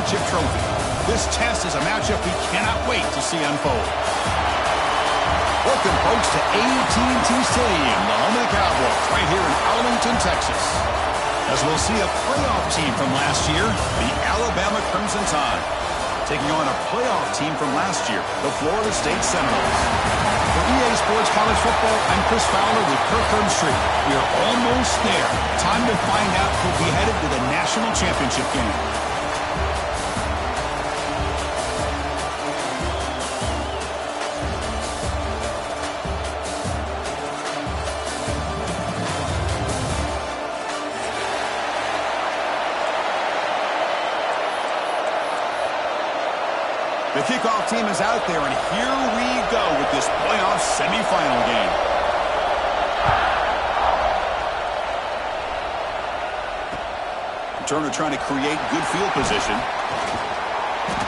championship trophy. This test is a matchup we cannot wait to see unfold. Welcome, folks, to AT&T Stadium, the home of the Cowboys, right here in Arlington, Texas. As we'll see a playoff team from last year, the Alabama Crimson Tide, taking on a playoff team from last year, the Florida State Seminoles. For EA Sports College Football, I'm Chris Fowler with Kirk Herbstreit. We are almost there. Time to find out who'll be headed to the national championship game. The kickoff team is out there, and here we go with this playoff semifinal game. Turner trying to create good field position.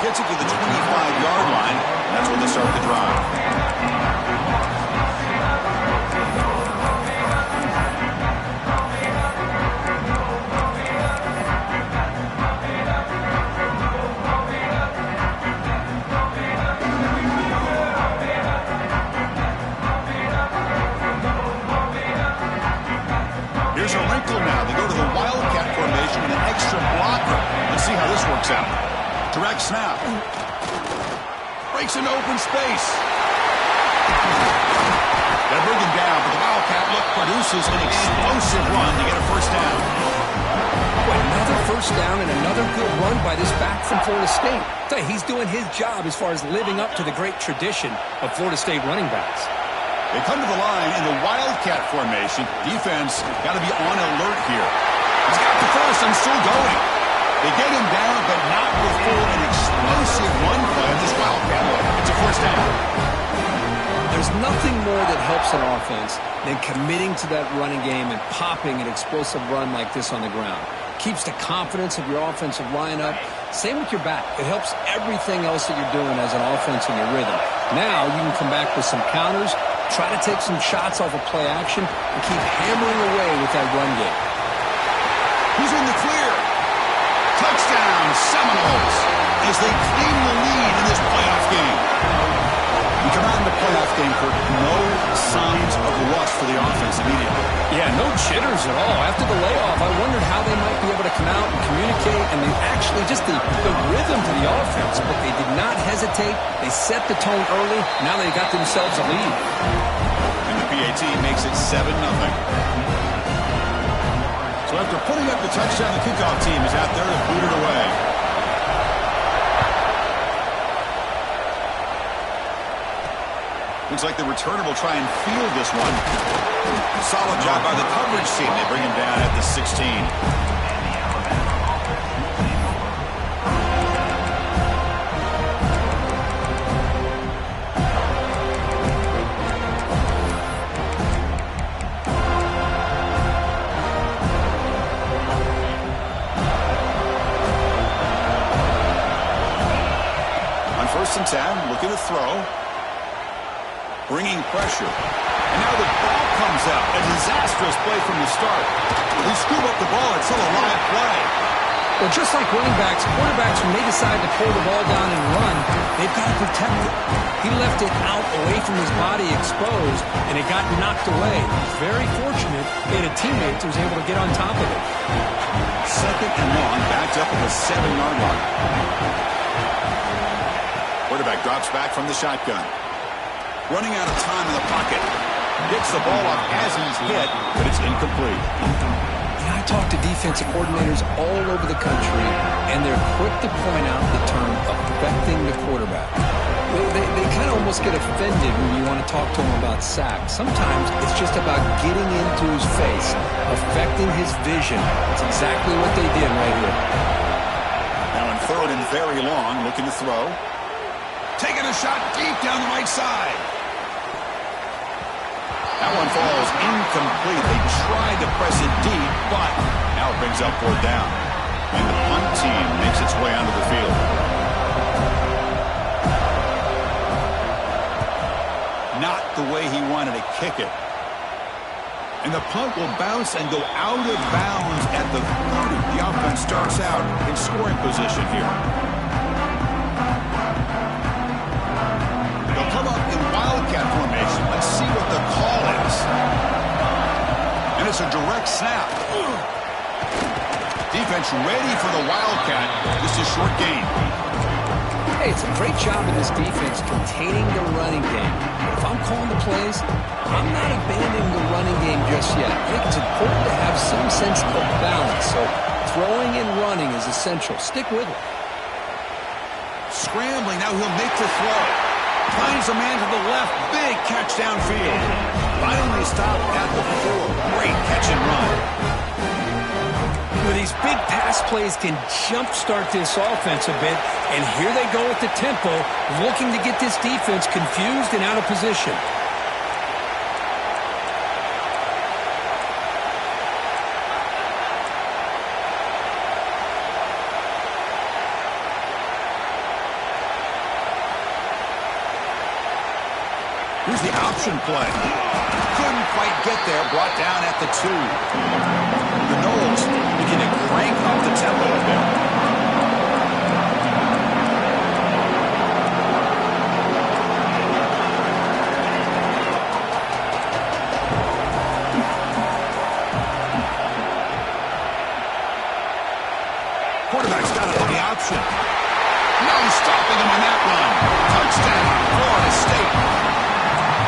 Gets it to the 25-yard line, and that's where they start the drive. Here's a wrinkle now. They go to the Wildcat formation with an extra blocker. Let's see how this works out. Direct snap. Breaks into open space. Got to bring him down, but the Wildcat look produces an explosive run to get a first down. Oh, another first down and another good run by this back from Florida State. He's doing his job as far as living up to the great tradition of Florida State running backs. They come to the line in the Wildcat formation. Defense got to be on alert here. He's got the first and still going. They get him down, but not before an explosive run play of this Wildcat look. It's a first down. There's nothing more that helps an offense than committing to that running game and popping an explosive run like this on the ground. Keeps the confidence of your offensive lineup. Same with your back. It helps everything else that you're doing as an offense in your rhythm. Now you can come back with some counters, try to take some shots off of play action, and keep hammering away with that run game. Who's in the clear? Touchdown, Seminoles, as they claim the lead in this playoff game. We come out in the playoff game for no signs of rust for the offense immediately. Yeah, no jitters at all. After the layoff, I wondered how they might be able to come out and communicate, and they actually just the rhythm to the offense, but they did not hesitate. They set the tone early. Now they got themselves a lead. And the PAT makes it 7-0. So after putting up the touchdown, the kickoff team is out there to boot it away. Looks like the returner will try and field this one. Solid job by the coverage team. They bring him down at the 16. On 1st and 10, looking to throw. Bringing pressure. And now the ball comes out. A disastrous play from the start. They scoop up the ball. It's still a live play. Well, just like running backs, quarterbacks, when they decide to pull the ball down and run, they've got to protect it. He left it out away from his body exposed, and it got knocked away. Very fortunate he had a teammate who was able to get on top of it. 2nd and long, backed up at the 7-yard line. Quarterback drops back from the shotgun. Running out of time in the pocket. Gets the ball off as he's hit, but it's incomplete. I talk to defensive coordinators all over the country, and they're quick to point out the term affecting the quarterback. They kind of almost get offended when you want to talk to them about sacks. Sometimes it's just about getting into his face, affecting his vision. It's exactly what they did right here. Now in 3rd and very long, looking to throw. Taking a shot deep down the right side. That one falls incomplete. They tried to press it deep, but now it brings up 4th down. And the punt team makes its way onto the field. Not the way he wanted to kick it. And the punt will bounce and go out of bounds at the 30. The offense starts out in scoring position here. defense ready for the Wildcat. Just a short gain. Hey, it's a great job of this defense containing the running game. If I'm calling the plays, I'm not abandoning the running game just yet. I think it's important to have some sense of balance. So throwing and running is essential. Stick with it. Scrambling, now he'll make the throw. Finds a man to the left, big catch downfield. Finally stopped at the 4. Great catch and run. Well, these big pass plays can jumpstart this offense a bit, and here they go at the tempo, looking to get this defense confused and out of position. Here's the option play. Couldn't quite get there. Brought down at the 2. The Knowles begin to crank up the tempo a bit. Quarterback's got it on the option. No stopping him on that run. Touchdown, Florida State.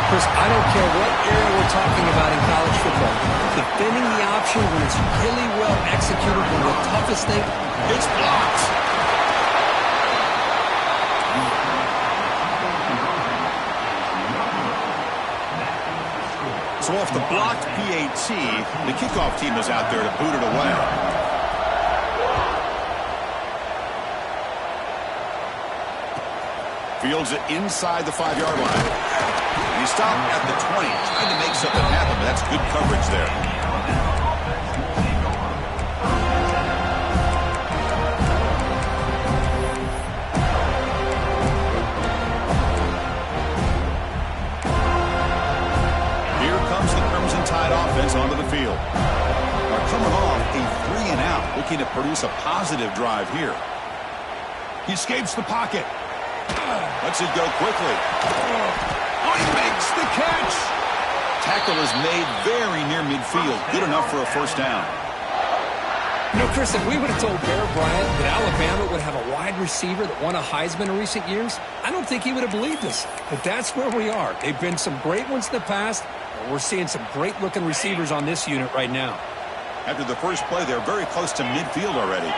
Chris, I don't care what era we're talking about in college football. Defending the option when it's really well executed is the toughest thing. It's blocked. So off the blocked PAT, the kickoff team is out there to boot it away. Fields it inside the 5-yard line. He stopped at the 20, trying to make something happen, but that's good coverage there. Here comes the Crimson Tide offense onto the field. Are coming off a 3-and-out, looking to produce a positive drive here. He escapes the pocket. Lets it go quickly. Oh, he makes the catch. Tackle is made very near midfield. Good enough for a first down. You know, Chris, if we would have told Bear Bryant that Alabama would have a wide receiver that won a Heisman in recent years, I don't think he would have believed us. But that's where we are. They've been some great ones in the past, and we're seeing some great-looking receivers on this unit right now. After the first play, they're very close to midfield already.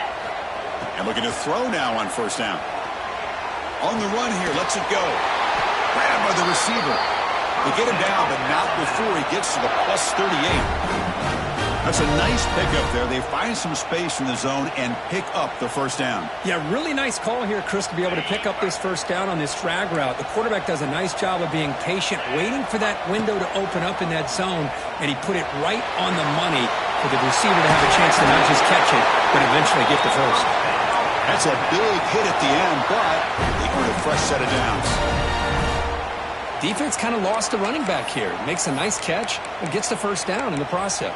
And looking to throw now on first down. On the run here, lets it go. Grabbed by the receiver. They get him down, but not before he gets to the plus 38. That's a nice pickup there. They find some space in the zone and pick up the first down. Yeah, really nice call here, Chris, to be able to pick up this first down on this drag route. The quarterback does a nice job of being patient, waiting for that window to open up in that zone, and he put it right on the money for the receiver to have a chance to not just catch it, but eventually get the first. That's a big hit at the end, but they earn a fresh set of downs. Defense kind of lost the running back here. Makes a nice catch and gets the first down in the process.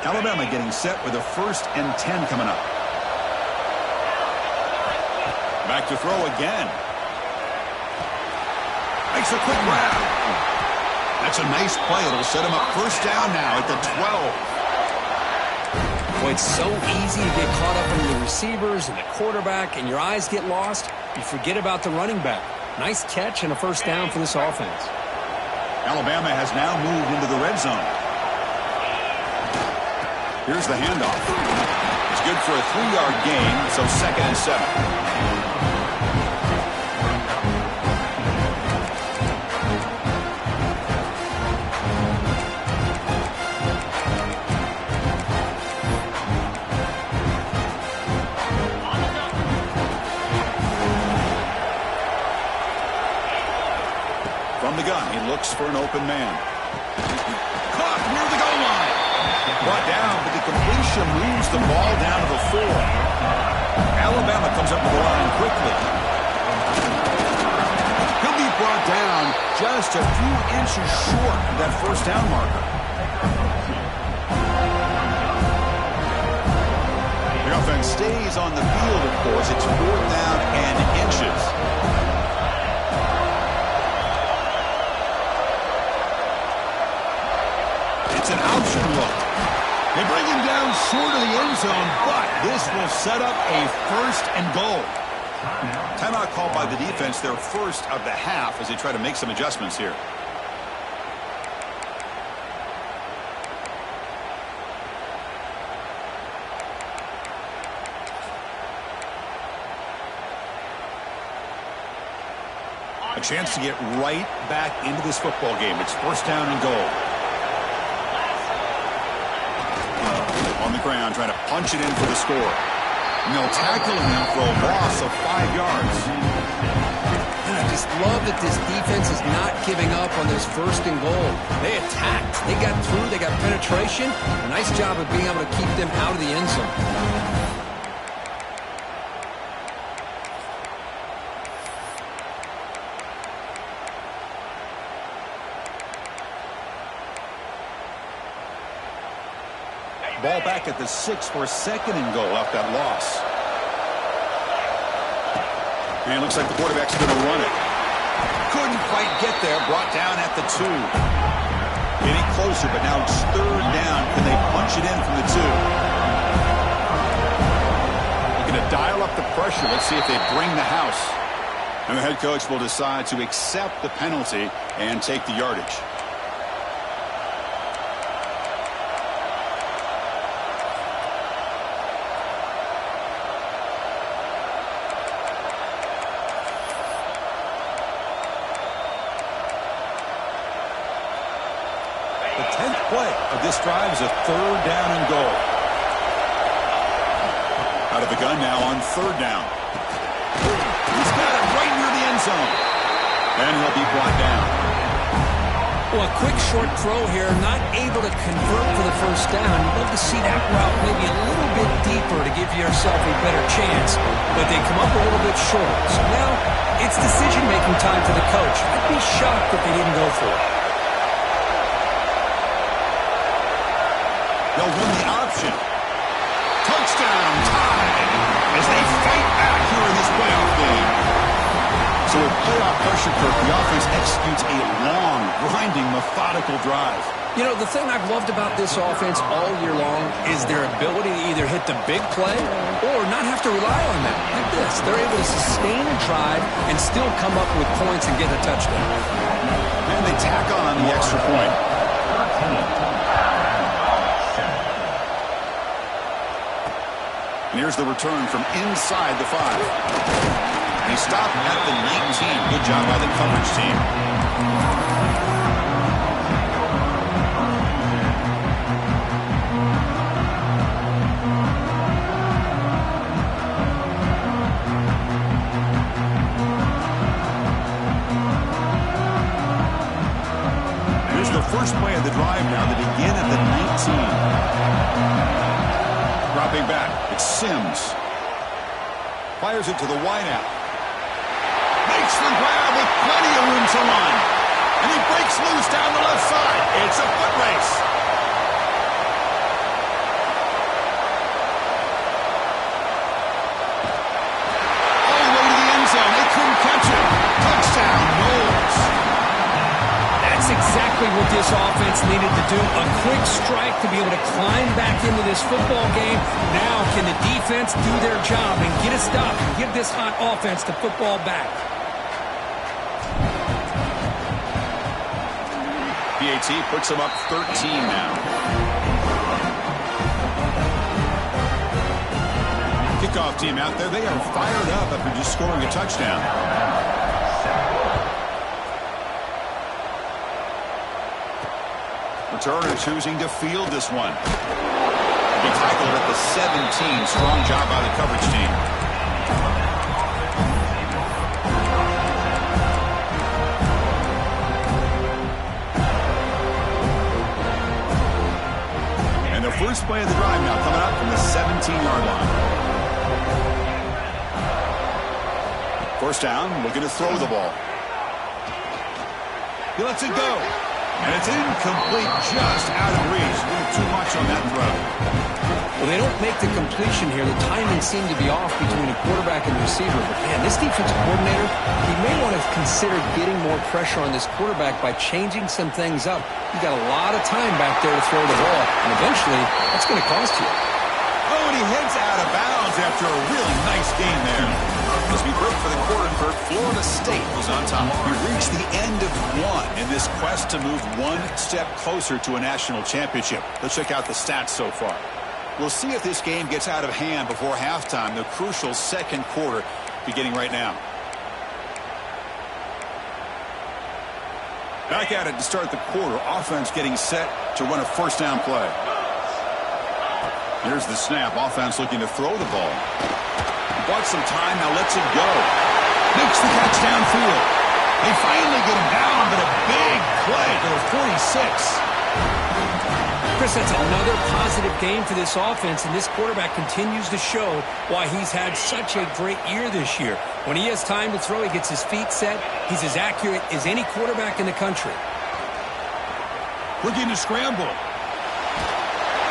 Alabama getting set with a 1st and 10 coming up. Back to throw again. Makes a quick grab. That's a nice play. It'll set him up first down now at the 12. Boy, it's so easy to get caught up in the receivers and the quarterback, and your eyes get lost. You forget about the running back. Nice catch and a first down for this offense. Alabama has now moved into the red zone. Here's the handoff. It's good for a 3-yard gain, so 2nd and 7. From the gun, he looks for an open man. Caught near the goal line. Brought down, but the completion moves the ball down to the 4. Alabama comes up to the line quickly. He'll be brought down just a few inches short of that first down marker. The offense stays on the field, of course. It's 4th down and inches. It's an option look. They bring him down short of the end zone, but this will set up a 1st and goal. Timeout called by the defense, their first of the half, as they try to make some adjustments here. A chance to get right back into this football game. It's 1st down and goal. On the ground, trying to punch it in for the score. And they'll tackle him for a loss of 5 yards. And I just love that this defense is not giving up on this 1st and goal. They attacked. They got through. They got penetration. A nice job of being able to keep them out of the end zone. Ball back at the 6 for a 2nd and goal off that loss. And it looks like the quarterback's going to run it. Couldn't quite get there. Brought down at the 2. Getting closer, but now it's 3rd down. Can they punch it in from the 2? Looking to dial up the pressure. Let's see if they bring the house. And the head coach will decide to accept the penalty and take the yardage. The 10th play of this drive is a 3rd down and goal. Out of the gun now on 3rd down. He's got it right near the end zone. And he'll be brought down. Well, a quick short throw here, not able to convert for the 1st down. You'd love to see that route maybe a little bit deeper to give yourself a better chance. But they come up a little bit short. So now it's decision-making time for the coach. I'd be shocked if they didn't go for it. They'll run the option. Touchdown, tied, as they fight back here in this playoff game. So with playoff pressure, Kirk, the offense executes a long, grinding, methodical drive. You know, the thing I've loved about this offense all year long is their ability to either hit the big play or not have to rely on that. Like this, they're able to sustain a drive and still come up with points and get a touchdown. And they tack on the extra point. And here's the return from inside the 5. He stopped at the 19. Good job by the coverage team. Here's the first play of the drive now. They begin at the 19. Dropping back, it's Sims. Fires it to the wideout. Makes the grab with plenty of room to run. And he breaks loose down the left side. It's a foot race. All the way to the end zone. They couldn't catch it. Touchdown, Knowles. That's exactly what this offense needed to do. A quick strike to be able to climb back into this football game. Now can the defense do their job and get a stop and give this hot offense the football back? PAT puts them up 13 now. Kickoff team out there. They are fired up after just scoring a touchdown. Returner choosing to field this one. He tackled at the 17. Strong job by the coverage team. And the first play of the drive now coming up from the 17-yard line. First down, looking to throw the ball. He lets it go. And it's incomplete, just out of reach. A little too much on that throw. Well, they don't make the completion here. The timing seemed to be off between a quarterback and receiver. But, man, this defensive coordinator, he may want to consider getting more pressure on this quarterback by changing some things up. He's got a lot of time back there to throw the ball, and eventually that's going to cost you. Oh, and he heads out of bounds after a really nice game there. As we break for the quarter, Florida State was on top. We reached the end of one in this quest to move one step closer to a national championship. Let's check out the stats so far. We'll see if this game gets out of hand before halftime, the crucial second quarter beginning right now. Back at it to start the quarter. Offense getting set to run a first down play. Here's the snap. Offense looking to throw the ball. Bought some time, now lets it go. Makes the catch downfield. They finally get him down, but a big play to the 46. Chris, that's another positive game for this offense, and this quarterback continues to show why he's had such a great year this year. When he has time to throw, he gets his feet set. He's as accurate as any quarterback in the country. Looking to scramble.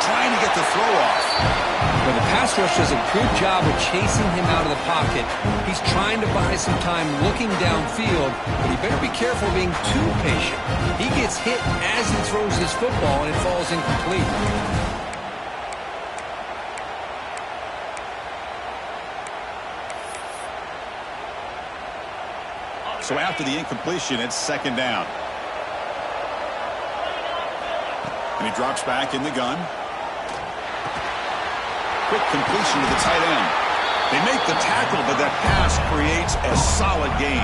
Trying to get the throw off. Well, the pass rush does a good job of chasing him out of the pocket. He's trying to buy some time looking downfield, but he better be careful being too patient. He gets hit as he throws this football, and it falls incomplete. So after the incompletion, it's second down. And he drops back in the gun. Quick completion to the tight end. They make the tackle, but that pass creates a solid gain.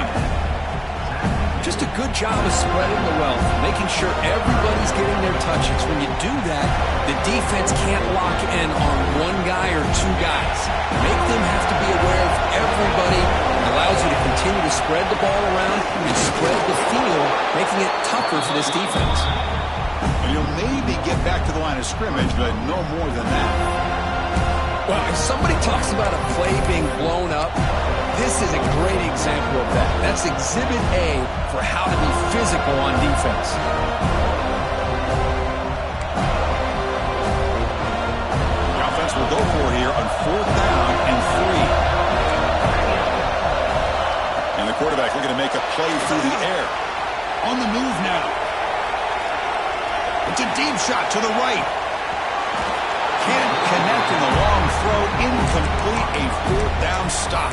Just a good job of spreading the wealth, making sure everybody's getting their touches. When you do that, the defense can't lock in on one guy or two guys. Make them have to be aware of everybody. It allows you to continue to spread the ball around and spread the field, making it tougher for this defense. And you'll maybe get back to the line of scrimmage, but no more than that. Well, if somebody talks about a play being blown up, this is a great example of that. That's Exhibit A for how to be physical on defense. The offense will go for it here on 4th down and 3. And the quarterback looking to make a play through the air. On the move now. It's a deep shot to the right. Can't connect in the long throw. Incomplete. A 4th down stop.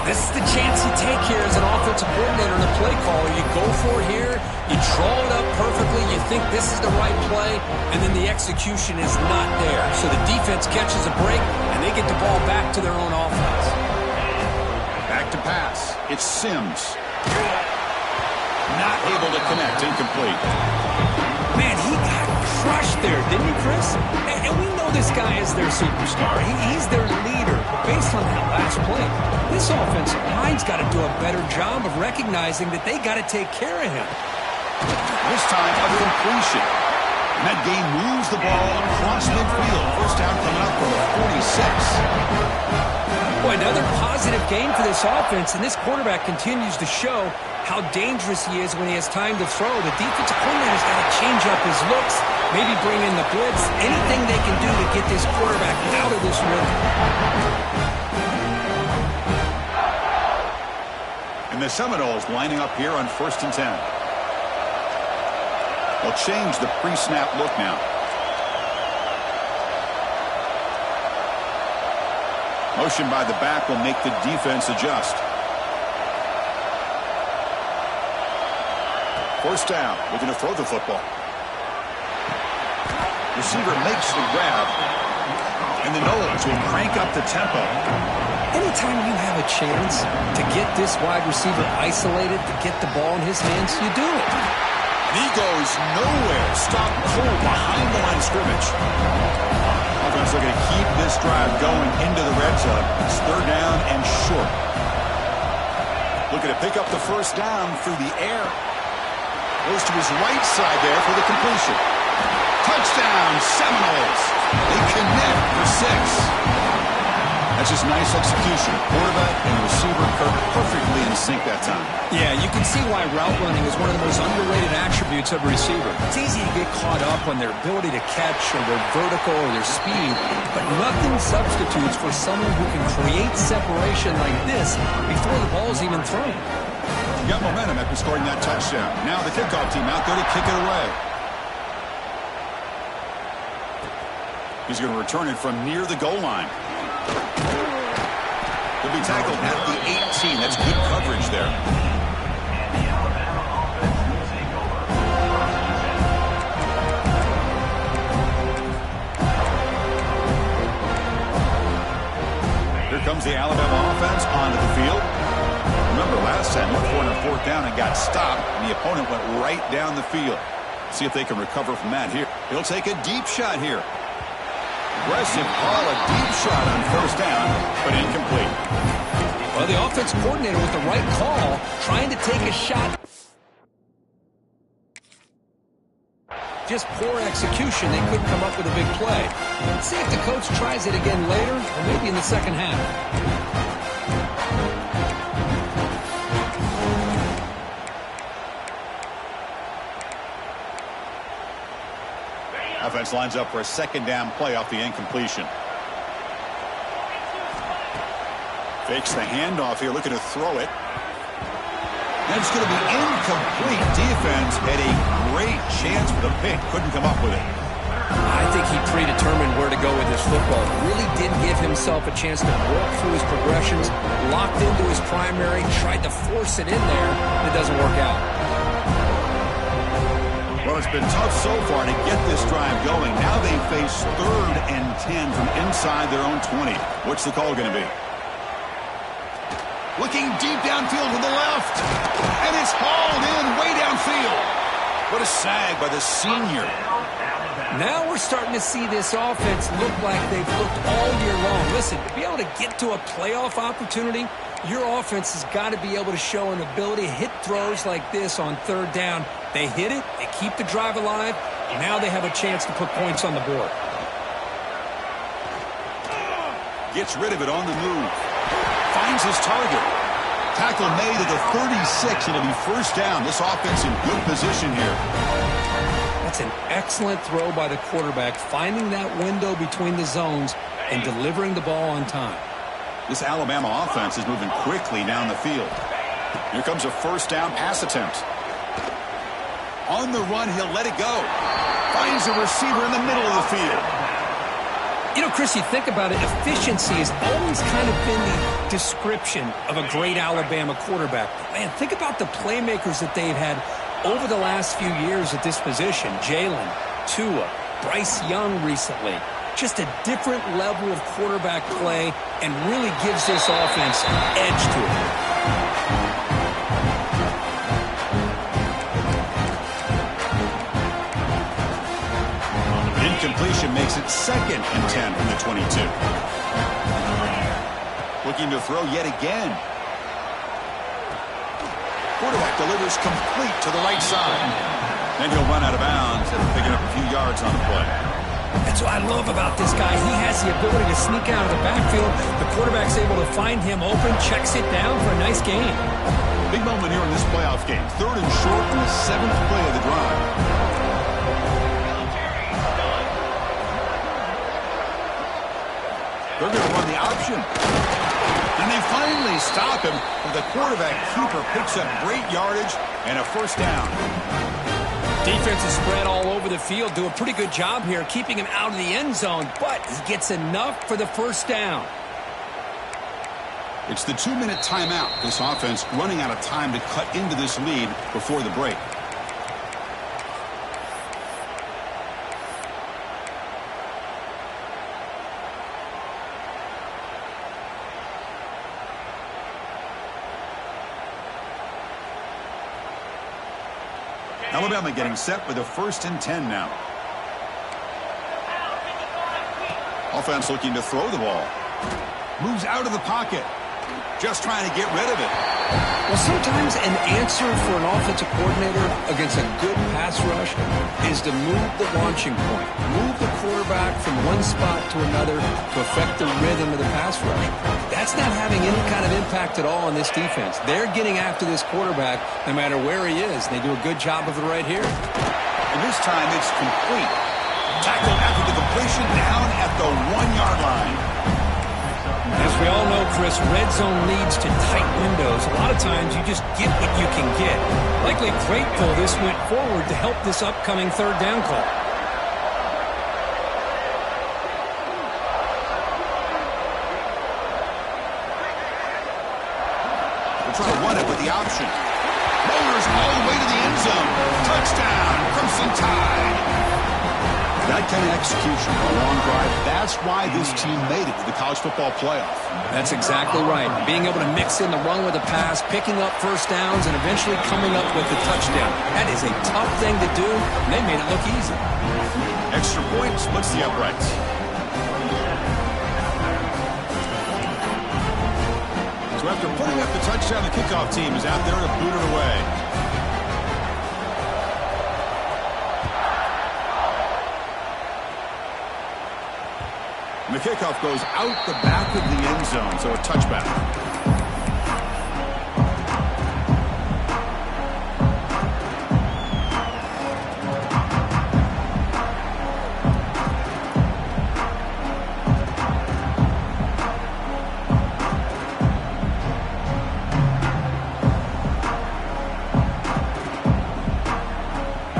This is the chance you take here as an offensive coordinator and a play caller. You go for it here. You draw it up perfectly. You think this is the right play, and then the execution is not there. So the defense catches a break, and they get the ball back to their own offense. Back to pass. It's Sims. Not able to connect. Incomplete. Man, he got crushed there, didn't he, Chris? And we know this guy is their superstar. He's their leader. But based on that last play, this offensive line's got to do a better job of recognizing that they got to take care of him. This time, a completion. And that game moves the ball across midfield. First down coming up from the 46. Boy, another positive game for this offense, and this quarterback continues to show how dangerous he is when he has time to throw. The defensive coordinator's got to change up his looks, maybe bring in the blitz, anything they can do to get this quarterback out of this rhythm. And the Seminoles lining up here on 1st and 10. They'll change the pre-snap look now. Motion by the back will make the defense adjust. First down, looking to throw the football. Receiver makes the grab, and the Noles will crank up the tempo. Anytime you have a chance to get this wide receiver isolated, to get the ball in his hands, you do it. And he goes nowhere. Stop cold behind the line of scrimmage. Offense looking to keep this drive going into the red zone. It's 3rd down and short. Looking to pick up the first down through the air. Goes to his right side there for the completion. Touchdown, Seminoles. They connect for 6. That's just nice execution. Quarterback and receiver perfectly in sync that time. Yeah, you can see why route running is one of the most underrated attributes of a receiver. It's easy to get caught up on their ability to catch or their vertical or their speed, but nothing substitutes for someone who can create separation like this before the ball's even thrown. Got momentum after scoring that touchdown. Now the kickoff team out there to kick it away. He's going to return it from near the goal line. He'll be tackled at the 18. That's good coverage there. Here comes the Alabama offense onto the field. Remember last time, looked for it on fourth down and got stopped, and the opponent went right down the field. See if they can recover from that here. He'll take a deep shot here. Aggressive call, a deep shot on first down, but incomplete. Well, the offense coordinator with the right call, trying to take a shot. Just poor execution. They couldn't come up with a big play. Let's see if the coach tries it again later, or maybe in the second half. Offense lines up for a second down play off the incompletion. Fakes the handoff here, looking to throw it. And it's going to be incomplete. Defense had a great chance for the pick. Couldn't come up with it. I think he predetermined where to go with his football. Really did give himself a chance to work through his progressions, locked into his primary, tried to force it in there, and it doesn't work out. Well, it's been tough so far to get this drive going. Now they face 3rd and 10 from inside their own 20. What's the call going to be? Looking deep downfield to the left. And it's hauled in way downfield. What a sag by the senior. Now we're starting to see this offense look like they've looked all year long. Listen, to be able to get to a playoff opportunity, your offense has got to be able to show an ability to hit throws like this on 3rd down. They hit it, they keep the drive alive, and now they have a chance to put points on the board. Gets rid of it on the move. Finds his target. Tackle made at the 36. It'll be first down. This offense in good position here. That's an excellent throw by the quarterback, finding that window between the zones and delivering the ball on time. This Alabama offense is moving quickly down the field. Here comes a first down pass attempt. On the run, he'll let it go. Finds a receiver in the middle of the field. You know, Chris, you think about it, efficiency has always kind of been the description of a great Alabama quarterback. Man, think about the playmakers that they've had over the last few years at this position. Jalen, Tua, Bryce Young recently. Just a different level of quarterback play and really gives this offense an edge to it. Incompletion makes it 2nd and 10 from the 22. Looking to throw yet again. Quarterback delivers complete to the right side. Then he'll run out of bounds after picking up a few yards on the play. That's what I love about this guy. He has the ability to sneak out of the backfield. The quarterback's able to find him open, checks it down for a nice gain. Big moment here in this playoff game. 3rd and short in the 7th play of the drive. They're going to run the option. And they finally stop him. The quarterback keeper picks up great yardage and a first down. Defense is spread all over the field. Do a pretty good job here keeping him out of the end zone, but he gets enough for the first down. It's the 2-minute timeout. This offense running out of time to cut into this lead before the break. Alabama getting set with a 1st and 10 now. Offense looking to throw the ball. Moves out of the pocket. just trying to get rid of it. Well, sometimes an answer for an offensive coordinator against a good pass rush is to move the launching point, move the quarterback from one spot to another to affect the rhythm of the pass rush. That's not having any kind of impact at all on this defense. They're getting after this quarterback no matter where he is. They do a good job of it right here. And this time it's complete. Tackled after the completion down at the 1-yard line. As we all know, Chris, red zone leads to tight windows. A lot of times you just get what you can get. Likely grateful this went forward to help this upcoming third down call. We'll try to run it with the option. Rollers all the way to the end zone. Touchdown, Crimson Tide. That kind of execution on a long drive, that's why this team made it to the college football playoff. That's exactly right. Being able to mix in the run with the pass, picking up first downs, and eventually coming up with the touchdown. That is a tough thing to do, and they made it look easy. Extra point splits the uprights. So after putting up the touchdown, the kickoff team is out there to boot it away. And the kickoff goes out the back of the end zone, so a touchback.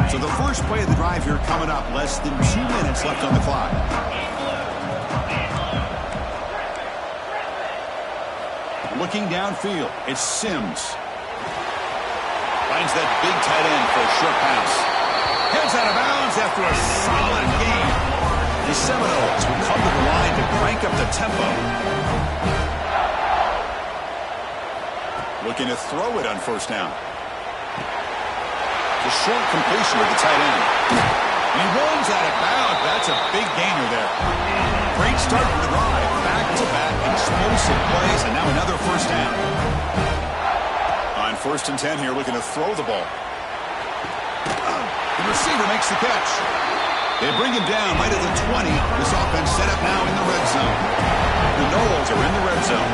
So the first play of the drive here coming up, less than 2 minutes left on the clock. Looking downfield, it's Sims. Finds that big tight end for a short pass. Heads out of bounds after a solid game. The Seminoles will come to the line to crank up the tempo. Looking to throw it on first down. The short completion with the tight end. And he runs out of bounds. That's a big gainer there. Great start to the drive. Back-to-back explosive plays, and now another first down. On 1st and 10 here, looking to throw the ball. The receiver makes the catch. They bring him down right at the 20. This offense set up now in the red zone. The Noles are in the red zone.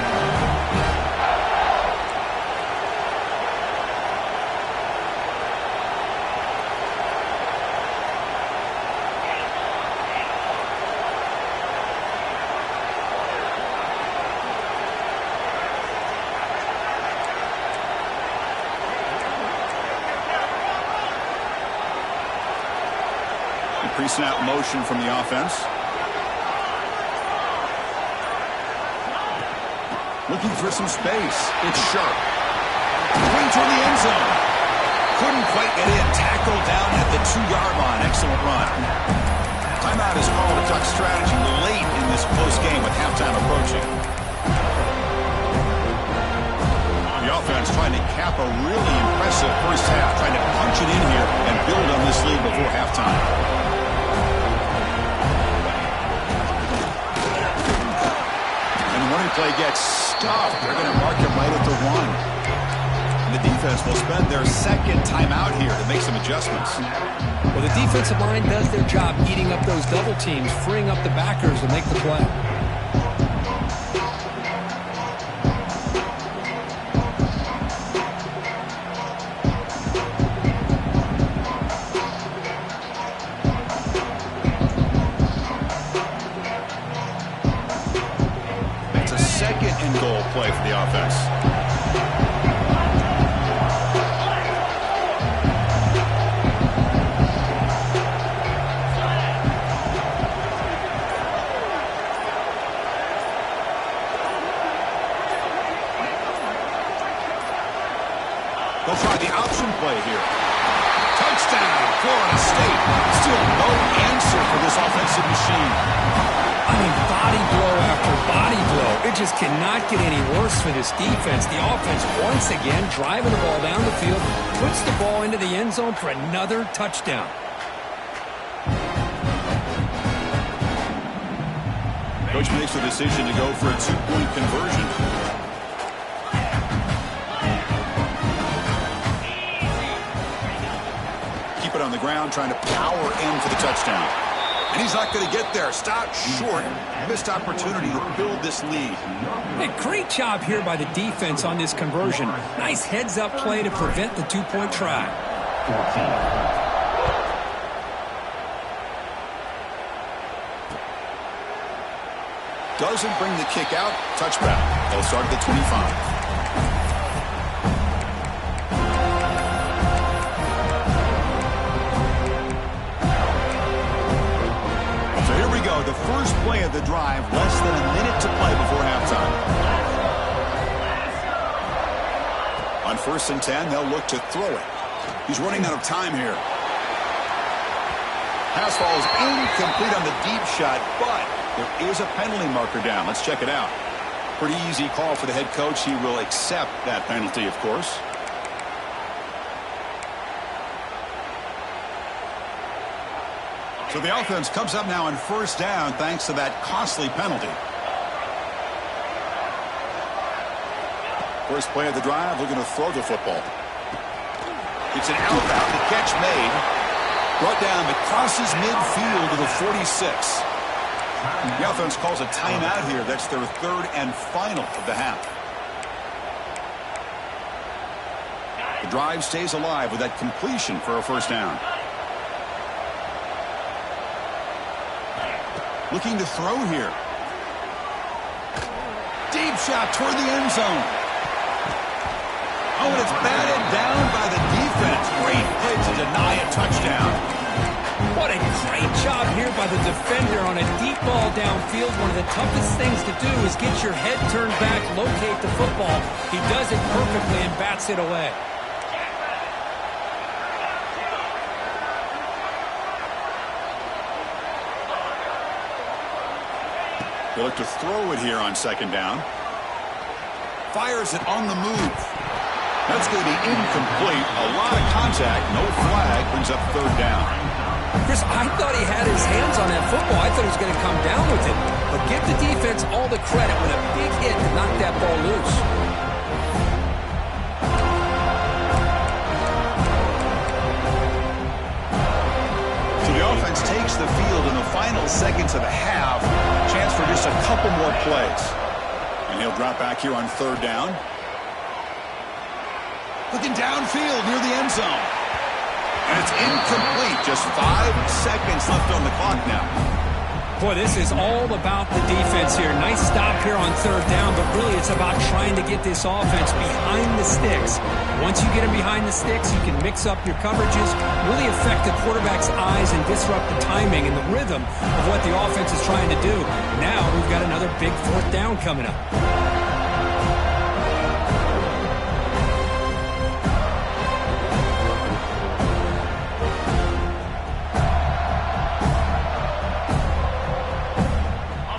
Pre-snap motion from the offense. Looking for some space. It's Sharp. Going toward the end zone. Couldn't quite get in. Tackled down at the 2-yard line. Excellent run. Timeout is called. A duck strategy late in this close game with halftime approaching. The offense trying to cap a really impressive first half. Trying to punch it in here and build on this lead before halftime. Play gets stuffed. They're going to mark him right at the 1. And the defense will spend their second timeout here to make some adjustments. Well, the defensive line does their job eating up those double teams, freeing up the backers to make the play. Play for the offense. They'll try the option play here. Touchdown, Florida State. Still no answer for this offensive machine. I mean, body blow after body blow. It just cannot get any worse for this defense. The offense, once again, driving the ball down the field, puts the ball into the end zone for another touchdown. Coach makes the decision to go for a 2-point conversion. the ground trying to power in for the touchdown. And he's not going to get there. Stopped short. Missed opportunity to build this lead. Hey, great job here by the defense on this conversion. Nice heads-up play to prevent the two-point try. Doesn't bring the kick out. Touchback. They'll start at the 25. The first play of the drive, less than a minute to play before halftime. On 1st and 10, they'll look to throw it. He's running out of time here. Pass falls incomplete on the deep shot, but there is a penalty marker down. Let's check it out. Pretty easy call for the head coach. He will accept that penalty, of course. So the offense comes up now on 1st down thanks to that costly penalty. First play of the drive, looking to throw the football. It's an outbound, the catch made. Brought down that crosses midfield to the 46. The offense calls a timeout here. That's their 3rd and final of the half. The drive stays alive with that completion for a 1st down. Looking to throw here. Deep shot toward the end zone. Oh, and it's batted down by the defense. Great hit to deny a touchdown. What a great job here by the defender on a deep ball downfield. One of the toughest things to do is get your head turned back, locate the football. He does it perfectly and bats it away. They look to throw it here on 2nd down. Fires it on the move. That's going to be incomplete. A lot of contact. No flag. Brings up 3rd down. Chris, I thought he had his hands on that football. I thought he was going to come down with it. But give the defense all the credit with a big hit to knock that ball loose. Offense takes the field in the final seconds of the half. Chance for just a couple more plays. And he'll drop back here on 3rd down. Looking downfield near the end zone. And it's incomplete. Just 5 seconds left on the clock now. Boy, this is all about the defense here. Nice stop here on 3rd down, but really it's about trying to get this offense behind the sticks. Once you get them behind the sticks, you can mix up your coverages, really affect the quarterback's eyes and disrupt the timing and the rhythm of what the offense is trying to do. Now we've got another big 4th down coming up.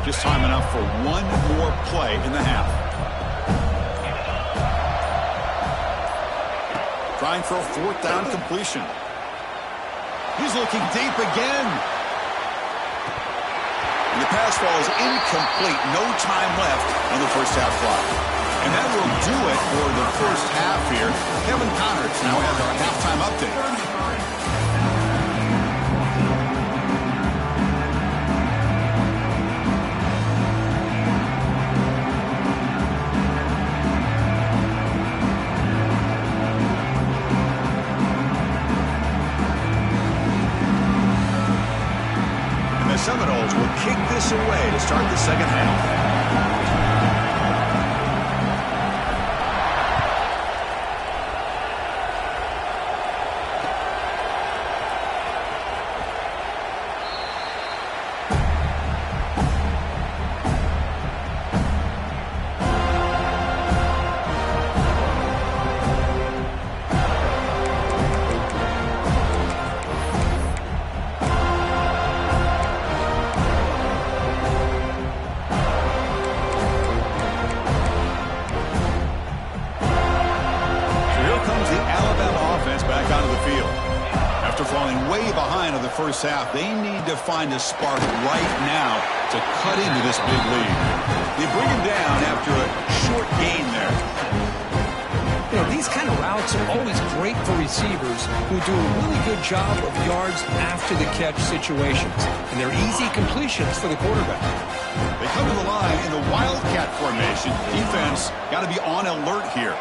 Just time enough for one more play in the half. Trying for a 4th down completion. He's looking deep again. And the pass ball is incomplete. No time left on the 1st half clock. And that will do it for the 1st half here. Kevin Connors now has our halftime update. Seminoles will kick this away to start the 2nd half. First half, they need to find a spark right now to cut into this big lead. They bring him down after a short gain there. You know, these kind of routes routes are always great for receivers who do a really good job of yards after the catch situations. And they're easy completions for the quarterback. They come to the line in the wildcat formation. Defense got to be on alert here.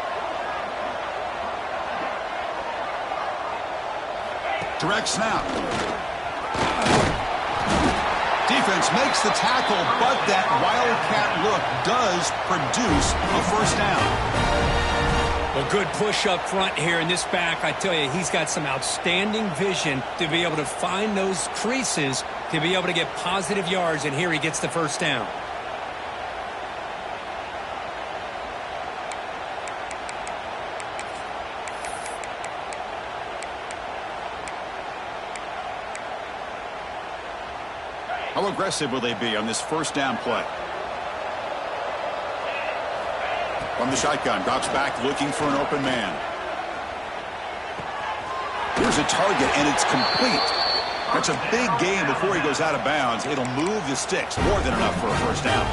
Direct snap. Defense makes the tackle, but that wildcat look does produce a first down. Well, good push up front here in this back. I tell you, he's got some outstanding vision to be able to find those creases, to be able to get positive yards, and here he gets the first down. How aggressive will they be on this first down play? From the shotgun, drops back looking for an open man. Here's a target, and it's complete. That's a big gain before he goes out of bounds. It'll move the sticks, more than enough for a first down.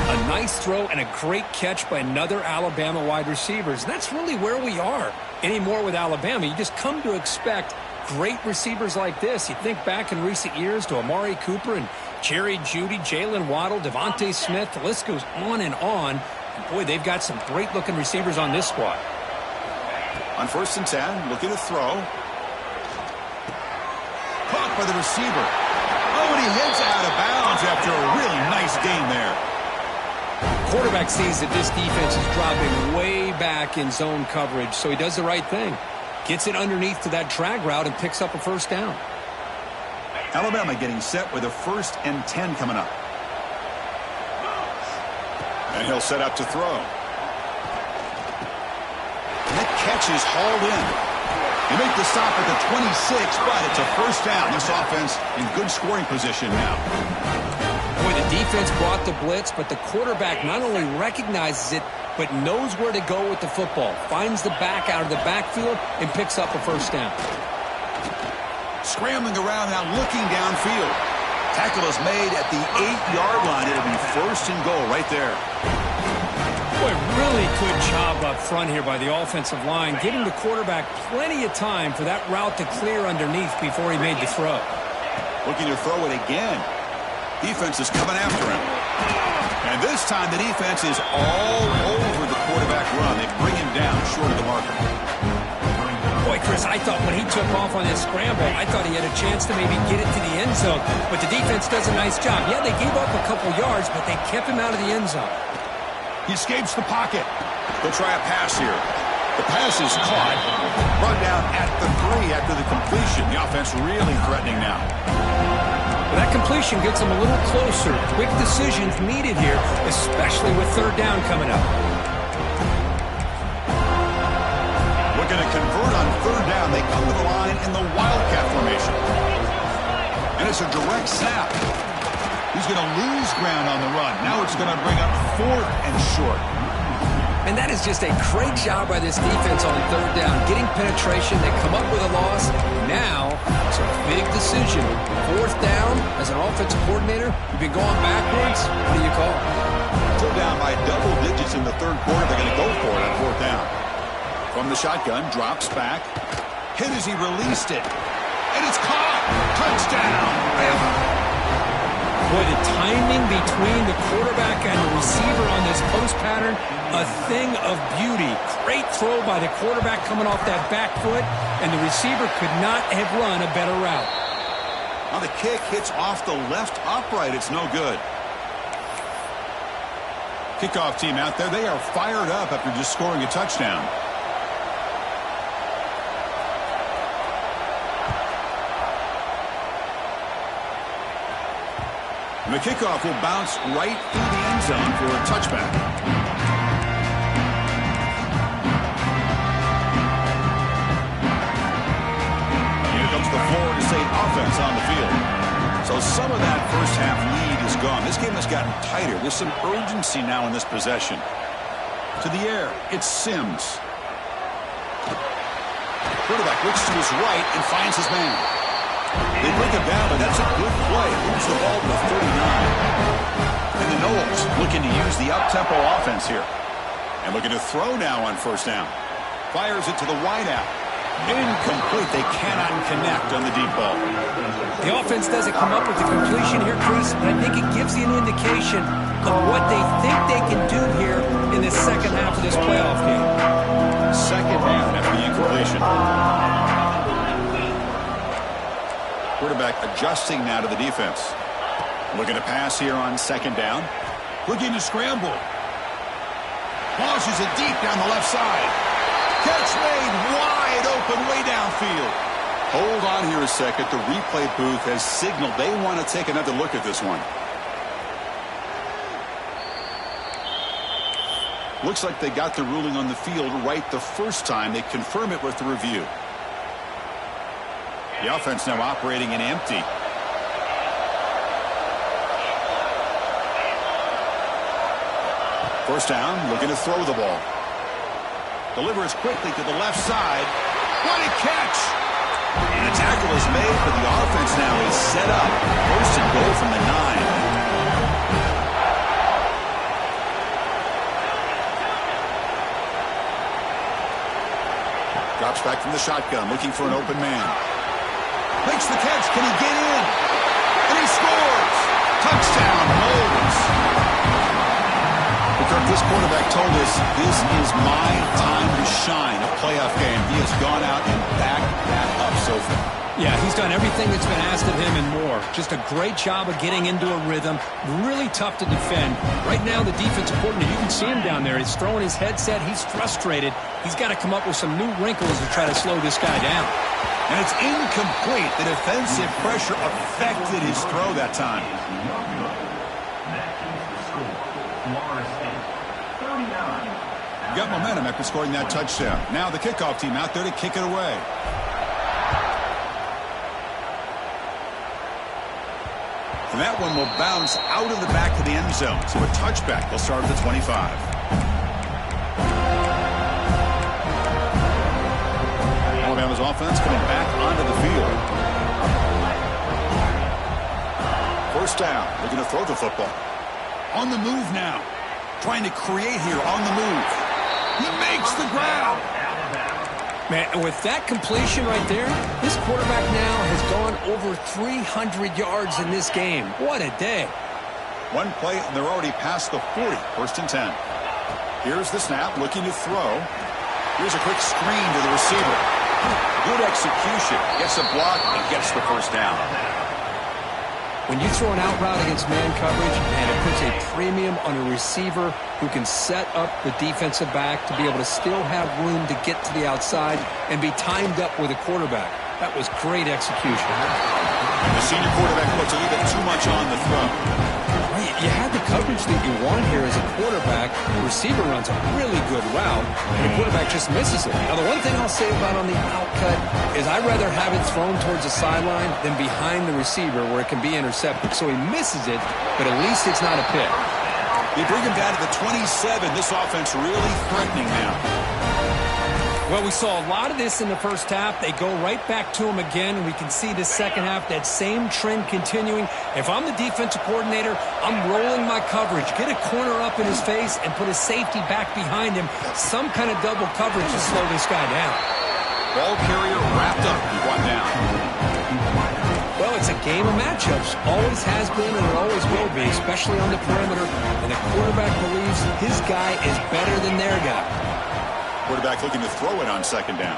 A nice throw and a great catch by another Alabama wide receivers. That's really where we are anymore with Alabama. You just come to expect great receivers like this. You think back in recent years to Amari Cooper and Jerry Jeudy, Jalen Waddle, Devontae Smith. The list goes on and on. And boy, they've got some great-looking receivers on this squad. On 1st and 10, looking to throw. Caught by the receiver. Oh, and he hits out of bounds after a really nice gain there. Quarterback sees that this defense is dropping way back in zone coverage, so he does the right thing. Gets it underneath to that drag route and picks up a first down. Alabama getting set with a 1st and 10 coming up. And he'll set up to throw. And that catch is hauled in. They make the stop at the 26, but it's a first down. This offense in good scoring position now. Boy, the defense brought the blitz, but the quarterback not only recognizes it, but knows where to go with the football. Finds the back out of the backfield and picks up a first down. Scrambling around now, looking downfield. Tackle is made at the 8-yard line. It'll be 1st and goal right there. Boy, really good job up front here by the offensive line, giving the quarterback plenty of time for that route to clear underneath before he made the throw. Looking to throw it again. Defense is coming after him. And this time the defense is all over the quarterback run. They bring him down short of the marker. Boy, Chris, I thought when he took off on this scramble, I thought he had a chance to maybe get it to the end zone. But the defense does a nice job. Yeah, they gave up a couple yards, but they kept him out of the end zone. He escapes the pocket. They'll try a pass here. The pass is caught. Brought down at the 3 after the completion. The offense really threatening now. Well, that completion gets them a little closer. Quick decisions needed here, especially with 3rd down coming up. Looking to convert on 3rd down. They come to the line in the wildcat formation. And it's a direct snap. He's going to lose ground on the run. Now it's going to bring up 4th and short. And that is just a great job by this defense on 3rd down. Getting penetration, they come up with a loss. Now it's a big decision. 4th down, as an offensive coordinator, you've been going backwards. What do you call? Still down by double digits in the 3rd quarter. They're going to go for it on 4th down. From the shotgun, drops back. Hit as he released it. And it's caught. Touchdown. Boy, the timing between the quarterback and the receiver on this post pattern, a thing of beauty. Great throw by the quarterback coming off that back foot, and the receiver could not have run a better route. Now the kick hits off the left upright. It's no good. Kickoff team out there, they are fired up after just scoring a touchdown. And the kickoff will bounce right through the end zone for a touchback. Here comes the Florida State offense on the field. So some of that first half lead is gone. This game has gotten tighter. There's some urgency now in this possession. To the air, it's Sims. Quarterback looks to his right and finds his man. They bring him down, but that's a good play. Moves the ball to 39. And the Noles looking to use the up-tempo offense here. And looking to throw now on 1st down. Fires it to the wideout. Incomplete. They cannot connect on the deep ball. The offense doesn't come up with the completion here, Chris, but I think it gives you an indication of what they think they can do here in the second half of this playoff game. Second down after the incompletion. Quarterback adjusting now to the defense. Looking to pass here on second down. Looking to scramble. Launches it deep down the left side. Catch made wide open way downfield. Hold on here a second. The replay booth has signaled they want to take another look at this one. Looks like they got the ruling on the field right the first time. They confirm it with the review. The offense now operating in empty. First down, looking to throw the ball. Delivers quickly to the left side. What a catch! And the tackle is made, but the offense now is set up. First and goal from the 9. Drops back from the shotgun, looking for an open man. Makes the catch. Can he get in? And he scores! Touchdown, Wolves! This quarterback told us this is my time to shine, a playoff game. He has gone out and backed that up so far. Yeah, he's done everything that's been asked of him and more. Just a great job of getting into a rhythm. Really tough to defend. Right now, the defensive coordinator, you can see him down there. He's throwing his headset. He's frustrated. He's got to come up with some new wrinkles to try to slow this guy down. And it's incomplete. The defensive pressure affected his throw that time. Got momentum after scoring that touchdown. Now the kickoff team out there to kick it away. And that one will bounce out of the back of the end zone. So a touchback. They'll start at the 25. Alabama's offense coming back onto the field. First down. Looking to throw the football. On the move now. Trying to create here on the move. He makes the grab. Man, with that completion right there, this quarterback now has gone over 300 yards in this game. What a day. One play, and they're already past the 40. First and 10. Here's the snap, looking to throw. Here's a quick screen to the receiver. Good execution. Gets a block and gets the first down. When you throw an out route against man coverage, and it puts a premium on a receiver who can set up the defensive back to be able to still have room to get to the outside and be timed up with a quarterback. That was great execution. The senior quarterback puts a little bit too much on the throw. You had the coverage that you want here as a quarterback. The receiver runs a really good route, and the quarterback just misses it. Now, the one thing I'll say about on the out cut is I'd rather have it thrown towards the sideline than behind the receiver where it can be intercepted. So he misses it, but at least it's not a pick. They bring him down to the 27. This offense really threatening now. Well, we saw a lot of this in the first half. They go right back to him again, and we can see the second half, that same trend continuing. If I'm the defensive coordinator, I'm rolling my coverage. Get a corner up in his face and put a safety back behind him. Some kind of double coverage to slow this guy down. Ball carrier wrapped up and brought down. Well, it's a game of matchups. Always has been and it always will be, especially on the perimeter. And the quarterback believes his guy is better than their guy. Quarterback looking to throw it on second down.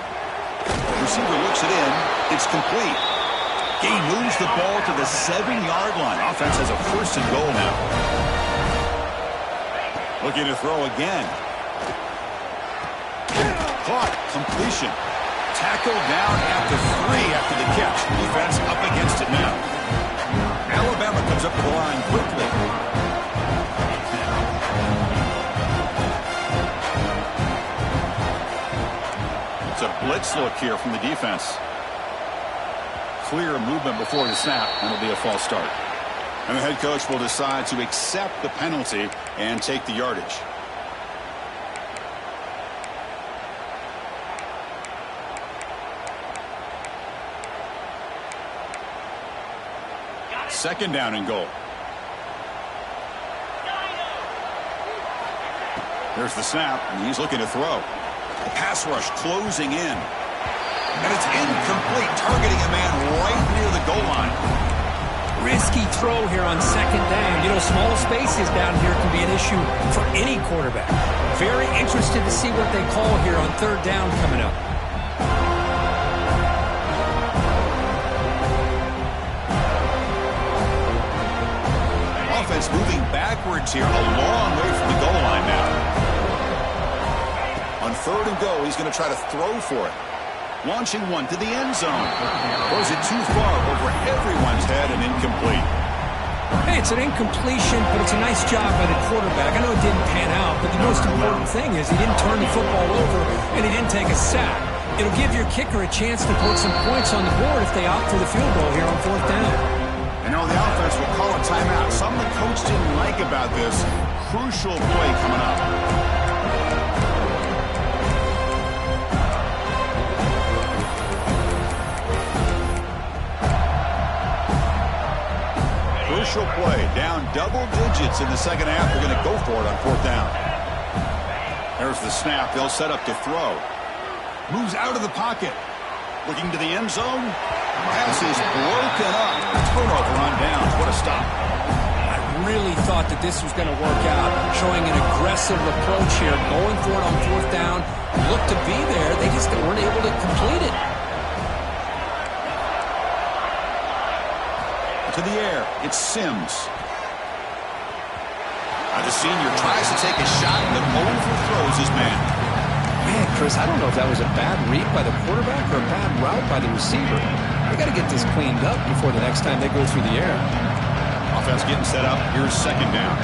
Receiver looks it in. It's complete. He moves the ball to the 7-yard line. Offense has a first and goal now. Looking to throw again. Caught. Completion. Tackled down at the 3 after the catch. Defense up against it now. Alabama comes up to the line quickly. It's a blitz look here from the defense. Clear movement before the snap, and it'll be a false start. And the head coach will decide to accept the penalty and take the yardage. Second down and goal. There's the snap, and he's looking to throw. The pass rush closing in. And it's incomplete, targeting a man right near the goal line. Risky throw here on second down. You know, small spaces down here can be an issue for any quarterback. Very interested to see what they call here on third down coming up. Offense moving backwards here, a long way from the goal line now. On third and go, he's going to try to throw for it. Launching one to the end zone. Throws it too far over everyone's head and incomplete. Hey, it's an incompletion, but it's a nice job by the quarterback. I know it didn't pan out, but the most important thing is he didn't turn the football over and he didn't take a sack. It'll give your kicker a chance to put some points on the board if they opt for the field goal here on fourth down. I know the offense will call a timeout. Something the coach didn't like about this. Crucial play coming up. Crucial play, down double digits in the second half. They're going to go for it on fourth down. There's the snap. They'll set up to throw. Moves out of the pocket. Looking to the end zone. Pass is broken up. Turnover on downs. What a stop. I really thought that this was going to work out. Showing an aggressive approach here. Going for it on fourth down. Looked to be there. They just weren't able to complete it. To the air, it's Sims. The senior tries to take a shot, but overthrows his man. Man, Chris, I don't know if that was a bad read by the quarterback or a bad route by the receiver. They got to get this cleaned up before the next time they go through the air. Offense getting set up. Here's second down.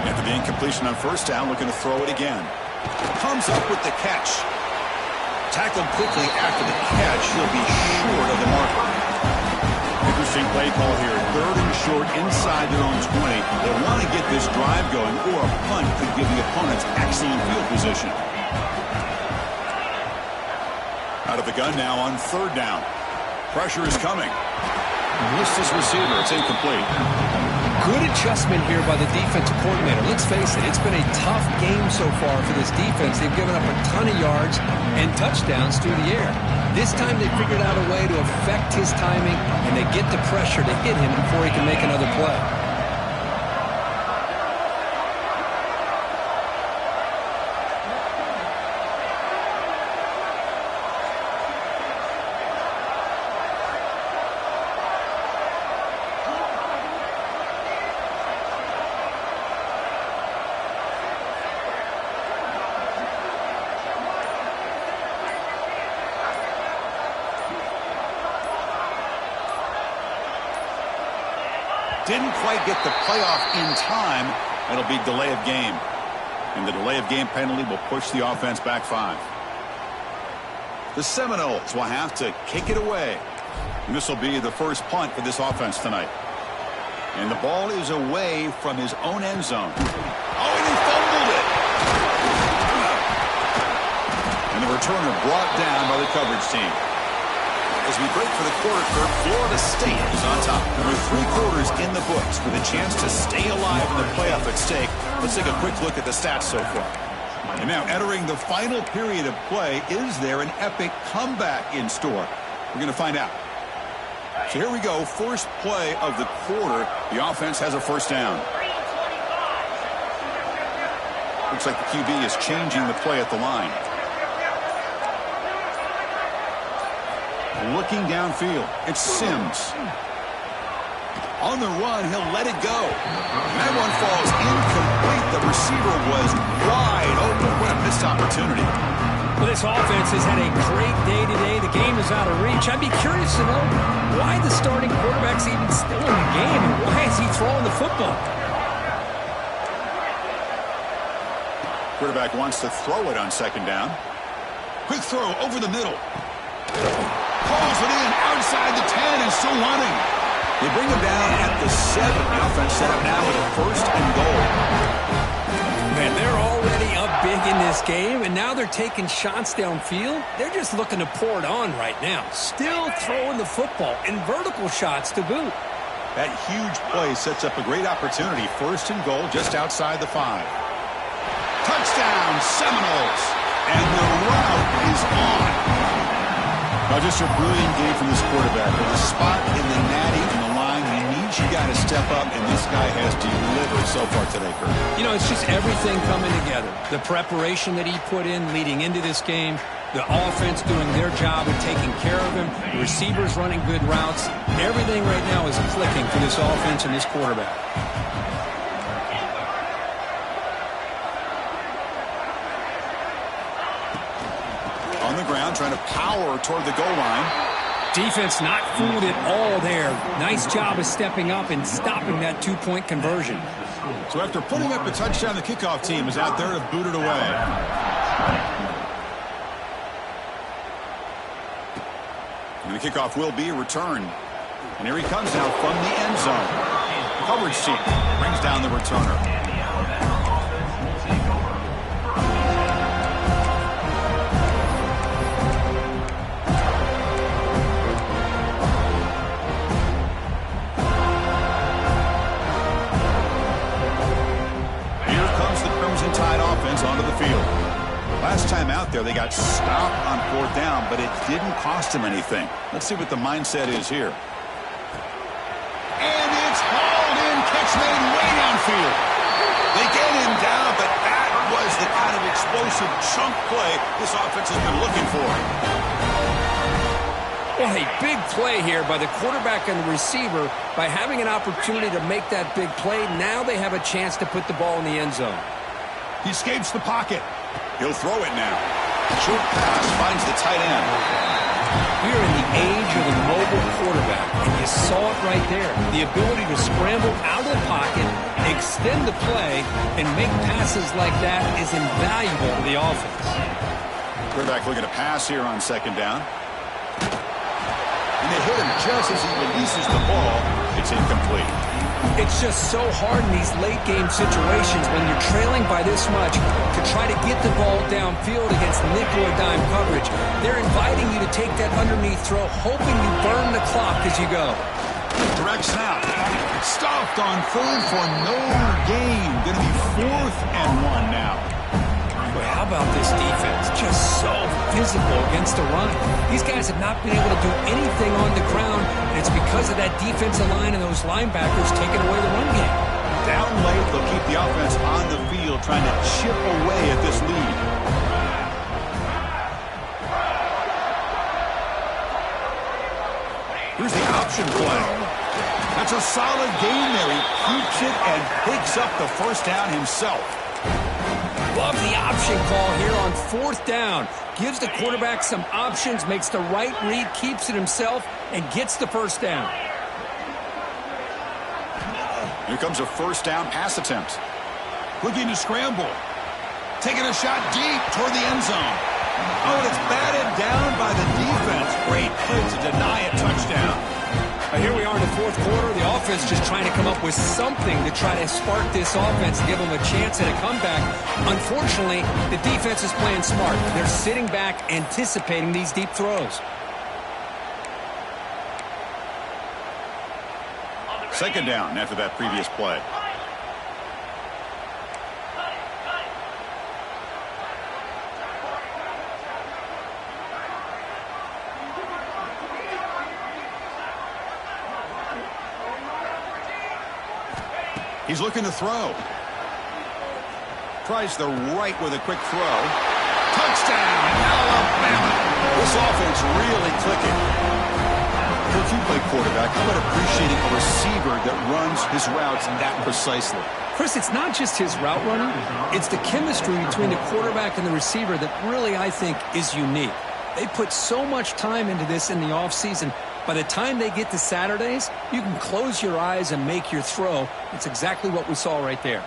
After the incompletion on first down, looking to throw it again. Comes up with the catch. Tackled quickly after the catch. He'll be short of the marker. Interesting play call here. Third and short inside their own 20. They want to get this drive going, or a punt could give the opponents excellent field position. Out of the gun now on third down. Pressure is coming. Missed his receiver. It's incomplete. Good adjustment here by the defensive coordinator. Let's face it, it's been a tough game so far for this defense. They've given up a ton of yards and touchdowns through the air. This time they figured out a way to affect his timing, and they get the pressure to hit him before he can make another play. Didn't quite get the playoff in time. It'll be delay of game. And the delay of game penalty will push the offense back 5. The Seminoles will have to kick it away. And this will be the first punt for this offense tonight. And the ball is away from his own end zone. Oh, and he fumbled it. And the returner brought down by the coverage team. As we break for the quarter, Florida State is on top. With 3 quarters in the books with a chance to stay alive in the playoff at stake. Let's take a quick look at the stats so far. And now entering the final period of play, is there an epic comeback in store? We're going to find out. So here we go. First play of the quarter. The offense has a first down. Looks like the QB is changing the play at the line. Looking downfield, it's Sims. On the run, he'll let it go. And that one falls incomplete. The receiver was wide open. What a missed opportunity. Well, this offense has had a great day today. The game is out of reach. I'd be curious to know why the starting quarterback's even still in the game, and why is he throwing the football? Quarterback wants to throw it on second down. Quick throw over the middle. Calls it in outside the 10 and still running. They bring him down at the 7. The offense set up now with a first and goal. Man, they're already up big in this game, and now they're taking shots downfield. They're just looking to pour it on right now. Still throwing the football, and vertical shots to boot. That huge play sets up a great opportunity. First and goal just outside the 5. Touchdown, Seminoles. And the route is on. Now, just a brilliant game from this quarterback. With a spot in the natty and the line, he needs you got to step up, and this guy has delivered so far today, Kurt. You know, it's just everything coming together. The preparation that he put in leading into this game, the offense doing their job of taking care of him, the receivers running good routes. Everything right now is clicking for this offense and this quarterback. On the ground, trying to power toward the goal line. Defense not fooled at all there. Nice job of stepping up and stopping that two-point conversion. So after putting up a touchdown, the kickoff team is out there to boot it away. And the kickoff will be returned. And here he comes now from the end zone. The coverage team brings down the returner. Onto the field. Last time out there, they got stopped on 4th down, but it didn't cost them anything. Let's see what the mindset is here. And it's hauled in, catch made way downfield. They get him down, but that was the kind of explosive chunk play this offense has been looking for. Well, a big play here by the quarterback and the receiver. By having an opportunity to make that big play, now they have a chance to put the ball in the end zone. He escapes the pocket. He'll throw it now. Short pass finds the tight end. We are in the age of the mobile quarterback, and you saw it right there. The ability to scramble out of the pocket, extend the play, and make passes like that is invaluable to the offense. Quarterback looking to pass here on 2nd down. And they hit him just as he releases the ball. It's incomplete. It's just so hard in these late-game situations when you're trailing by this much to try to get the ball downfield against nickel or dime coverage. They're inviting you to take that underneath throw, hoping you burn the clock as you go. Direct snap. Stopped on 3rd for no gain. Going to be 4th and 1 now. Boy, how about this defense? Just so physical against the run. These guys have not been able to do anything on the ground, and it's because of that defensive line and those linebackers taking away the run game. Down late, they'll keep the offense on the field trying to chip away at this lead. Here's the option play. That's a solid gain there. He keeps it and picks up the 1st down himself. Love the option call here on 4th down. Gives the quarterback some options, makes the right read, keeps it himself, and gets the 1st down. Here comes a 1st down pass attempt. Looking to scramble. Taking a shot deep toward the end zone. Oh, and it's batted down by the defense. Great play to deny a touchdown. Here we are in the 4th quarter. The offense just trying to come up with something to try to spark this offense and give them a chance at a comeback. Unfortunately, the defense is playing smart. They're sitting back, anticipating these deep throws. 2nd down after that previous play. He's looking to throw. Tries the right with a quick throw. Touchdown, Alabama. This offense really clicking. Coach, you play quarterback. How about appreciating a receiver that runs his routes that precisely? Chris, it's not just his route running. It's the chemistry between the quarterback and the receiver that really, I think, is unique. They put so much time into this in the offseason. By the time they get to Saturdays, you can close your eyes and make your throw. It's exactly what we saw right there.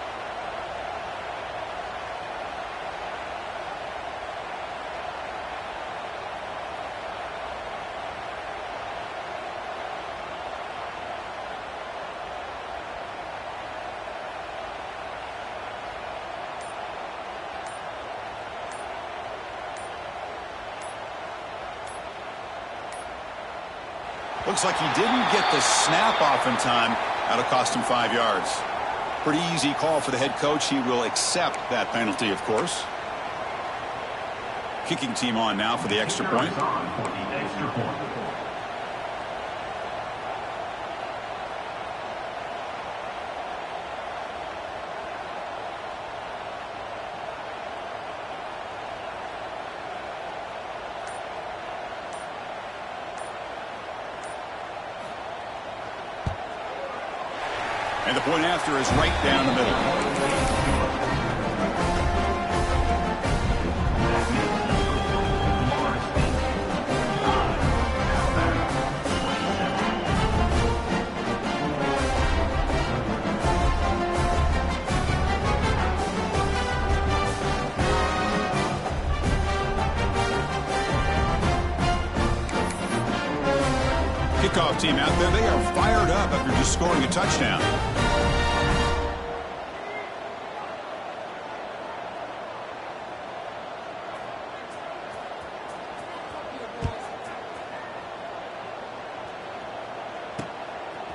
Looks like he didn't get the snap off in time. That'll cost him 5 yards. Pretty easy call for the head coach. He will accept that penalty, of course. Kicking team on now for the extra point. And the point after is right down the middle. Kickoff team out there, they are fired up after just scoring a touchdown.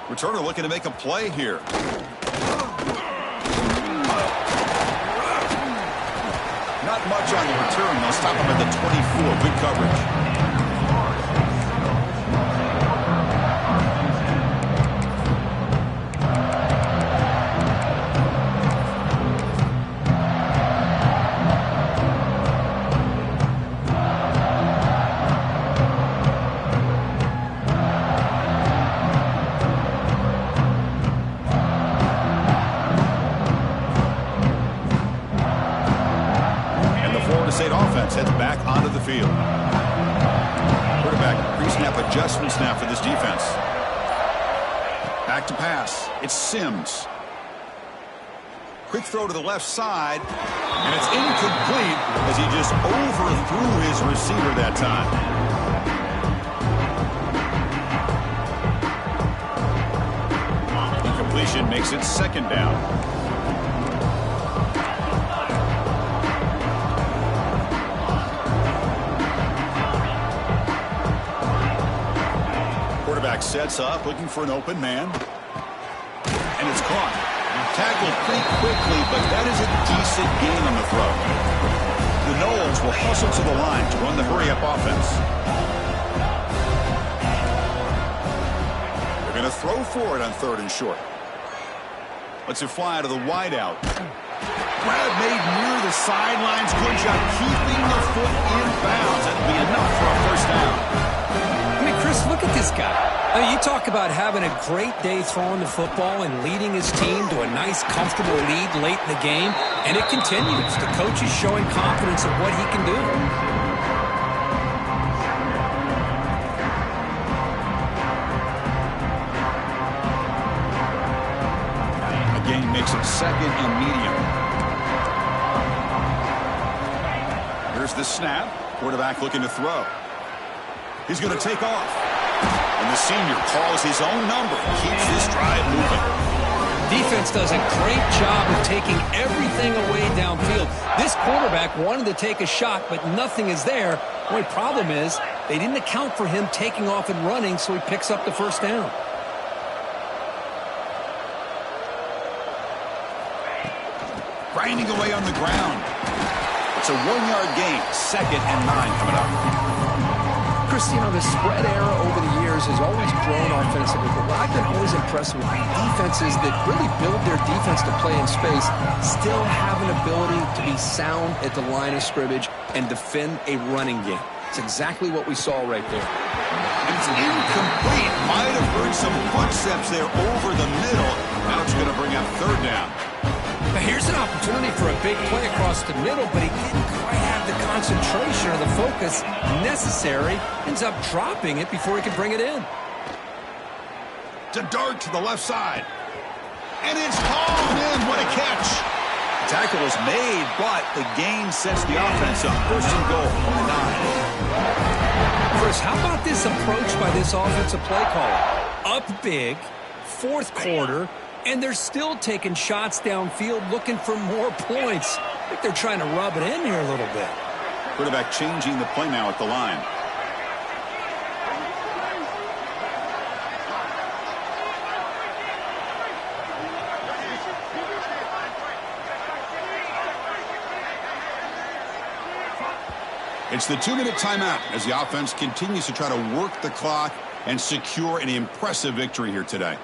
Returner looking to make a play here. Not much on the return. They'll stop him at the 24. Good coverage. Heads back onto the field. Quarterback pre-snap adjustment snap for this defense. Back to pass. It's Sims. Quick throw to the left side, and it's incomplete as he just overthrew his receiver that time. Incompletion makes it second down. Quarterback sets up, looking for an open man. And it's caught. Tackled pretty quickly, but that is a decent gain on the throw. The Knowles will hustle to the line to run the hurry-up offense. They're going to throw for it on 3rd and short. Lets it fly out of the wideout. Grab made near the sidelines. Good job keeping the foot in bounds. That'll be enough for a first down. I mean, Chris, look at this guy. I mean, you talk about having a great day throwing the football and leading his team to a nice, comfortable lead late in the game, and it continues. The coach is showing confidence in what he can do. The gain makes it 2nd and medium. Here's the snap. Quarterback looking to throw. He's going to take off. And the senior calls his own number and keeps this drive moving. Defense does a great job of taking everything away downfield. This quarterback wanted to take a shot, but nothing is there. The only problem is they didn't account for him taking off and running, so he picks up the first down. Grinding away on the ground. It's a 1-yard gain. 2nd and 9 coming up. Chris, you know, the spread era over the years has always grown offensively, but what I've been always impressed with defenses that really build their defense to play in space still have an ability to be sound at the line of scrimmage and defend a running game. It's exactly what we saw right there. It's incomplete. Might have heard some footsteps there over the middle. Now it's going to bring up 3rd down. Now here's an opportunity for a big play across the middle, but he didn't quite have the concentration or the focus necessary. Ends up dropping it before he can bring it in. To dart to the left side. And it's hauled in. What a catch. The tackle is made, but the gain sets the offense up. 1st and goal on the 9. Chris, how about this approach by this offensive play caller? Up big, 4th quarter, and they're still taking shots downfield looking for more points. I think they're trying to rub it in here a little bit. Quarterback changing the play now at the line. It's the 2-minute timeout as the offense continues to try to work the clock and secure an impressive victory here today.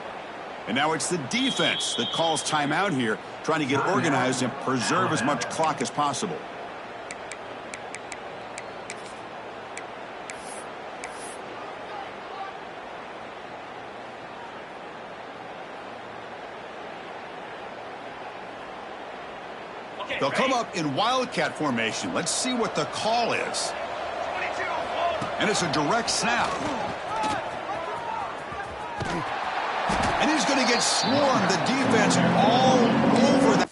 And now it's the defense that calls timeout here, trying to get organized and preserve as much clock as possible. They'll come up in Wildcat formation. Let's see what the call is. And it's a direct snap. And he's going to get swarmed. The defense all over that.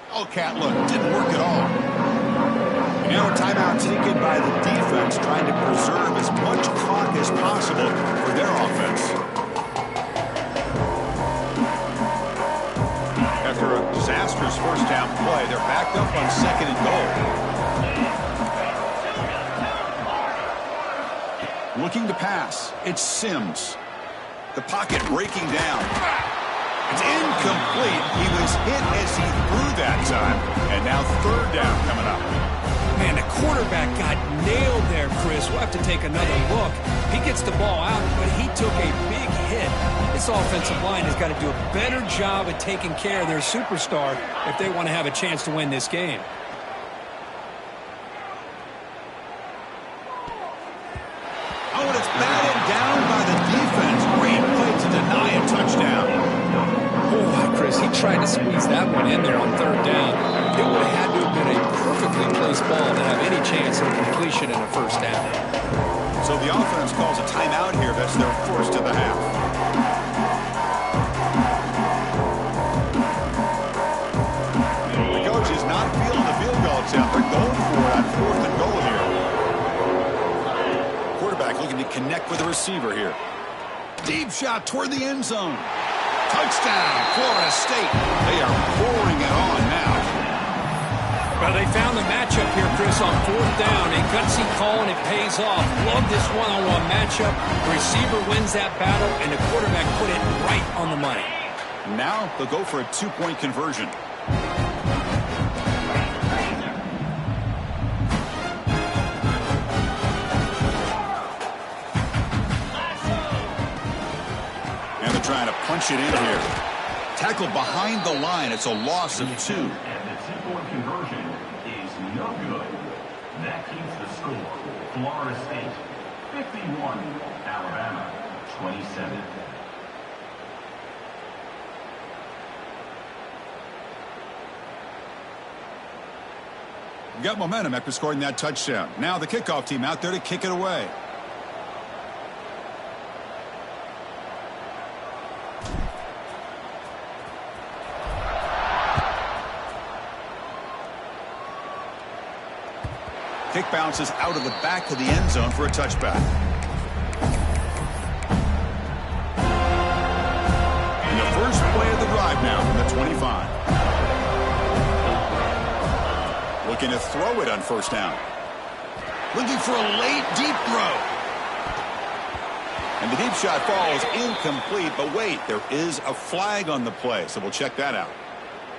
Wildcat look didn't work at all. And now a timeout taken by the defense, trying to preserve as much clock as possible for their offense. After a disastrous first down play, they're backed up on 2nd and goal. Looking to pass, it's Sims. The pocket breaking down. It's incomplete. He was hit as he threw that time. And now 3rd down coming up. Man, the quarterback got nailed there, Chris. We'll have to take another look. He gets the ball out, but he took a big hit. This offensive line has got to do a better job at taking care of their superstar if they want to have a chance to win this game. Oh, and it's batted down by the defense. Great play to deny a touchdown. Oh, Chris, he tried to squeeze that one in there on 3rd down. It would have had to have been a perfectly placed ball to have any chance of completion in a 1st down. So the offense calls a timeout here. That's their 1st of the half. The coach is not feeling the field goal attempt. They're going for it on 4th and goal here. Quarterback looking to connect with the receiver here. Deep shot toward the end zone. Touchdown, Florida State. They are pouring it on now. Well, they found the matchup here, Chris, on 4th down. A gutsy call, and it pays off. Love this one-on-one matchup. The receiver wins that battle, and the quarterback put it right on the money. Now they'll go for a 2-point conversion. Trying to punch it in here. Tackled behind the line. It's a loss of 2. And the 2-point conversion is no good. That keeps the score. Florida State 51, Alabama 27. Got momentum after scoring that touchdown. Now the kickoff team out there to kick it away. Kick bounces out of the back of the end zone for a touchback. And the first play of the drive now from the 25. Looking to throw it on 1st down. Looking for a late deep throw. And the deep shot falls incomplete, but wait, there is a flag on the play, so we'll check that out.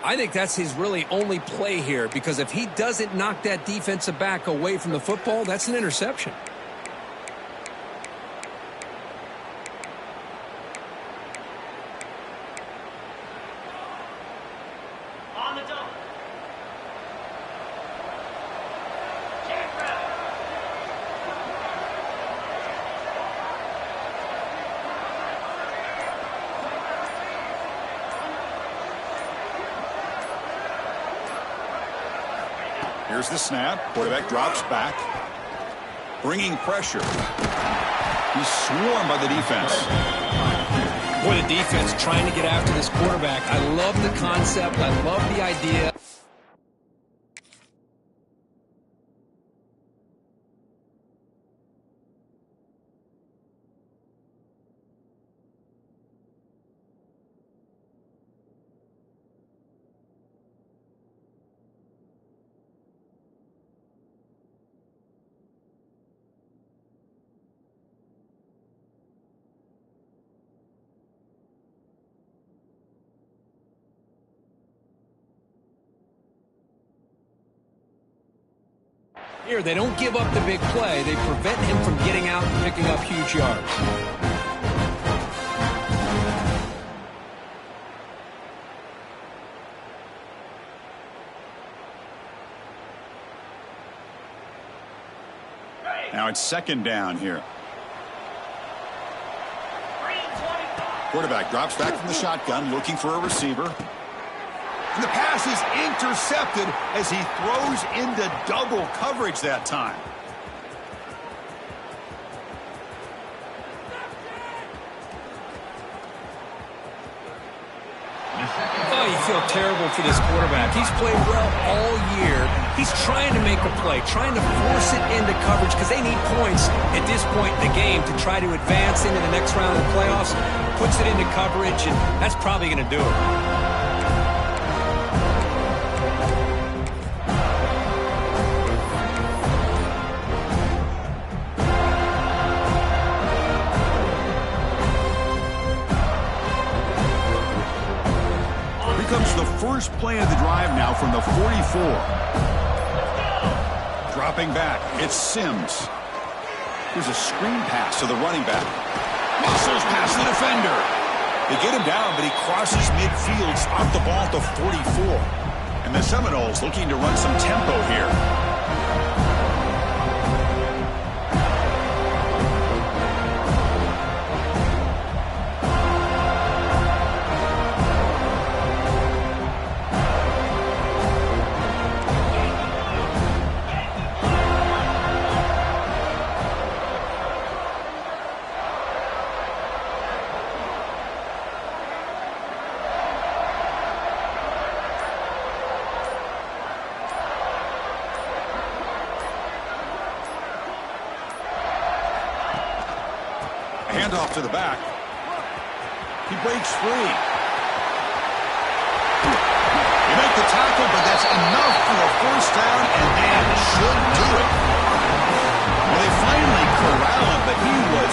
I think that's his really only play here, because if he doesn't knock that defensive back away from the football, that's an interception. On the double. Here's the snap. Quarterback drops back. Bringing pressure. He's swarmed by the defense. Boy, the defense trying to get after this quarterback. I love the concept. I love the idea. Here, they don't give up the big play. They prevent him from getting out and picking up huge yards. Now it's second down here. Quarterback drops back from the shotgun, looking for a receiver. And the pass is intercepted as he throws into double coverage that time. Oh, you feel terrible for this quarterback. He's played well all year. He's trying to make a play, trying to force it into coverage because they need points at this point in the game to try to advance into the next round of the playoffs. Puts it into coverage, and that's probably going to do it. Comes the first play of the drive now from the 44. Dropping back, it's Sims. Here's a screen pass to the running back. Muscles past the defender. They get him down, but he crosses midfield, off the ball to 44. And the Seminoles looking to run some tempo here. Handoff to the back. He breaks free. You make the tackle, but that's enough for a first down, and that should do it. Well, they finally corral him, but he was